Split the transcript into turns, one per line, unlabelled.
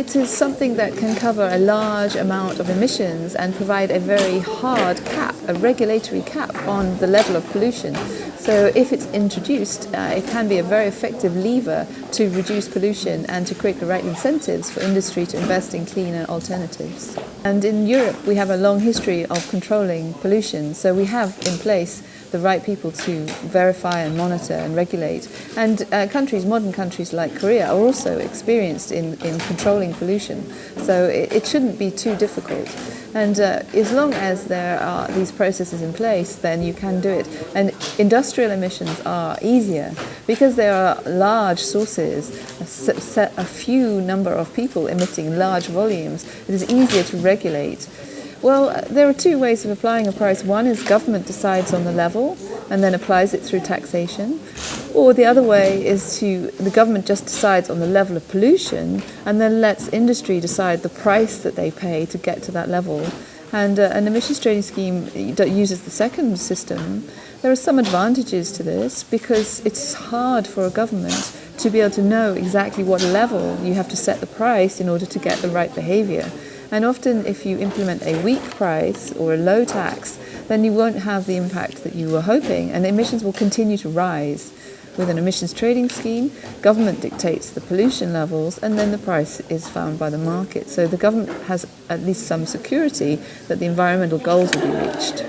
It is something that can cover a large amount of emissions and provide a very hard cap, a regulatory cap on the level of pollution. So if it's introduced, it can be a very effective lever to reduce pollution and to create the right incentives for industry to invest in cleaner alternatives. And in Europe, we have a long history of controlling pollution. So we have in place the right people to verify and monitor and regulate. And modern countries like Korea are also experienced in controlling pollution. So it shouldn't be too difficult. And as long as there are these processes in place, then you can do it. And industrial emissions are easier because there are large sources, a few number of people emitting large volumes. It is easier to regulate. Well, there are two ways of applying a price. One is government decides on the level and then applies it through taxation. Or the other way is the government just decides on the level of pollution and then lets industry decide the price that they pay to get to that level. And an emissions trading scheme that uses the second system. There are some advantages to this because it's hard for a government to be able to know exactly what level you have to set the price in order to get the right behavior. And often if you implement a weak price or a low tax, then you won't have the impact that you were hoping, and emissions will continue to rise. With an emissions trading scheme, government dictates the pollution levels and then the price is found by the market. So the government has at least some security that the environmental goals will be reached.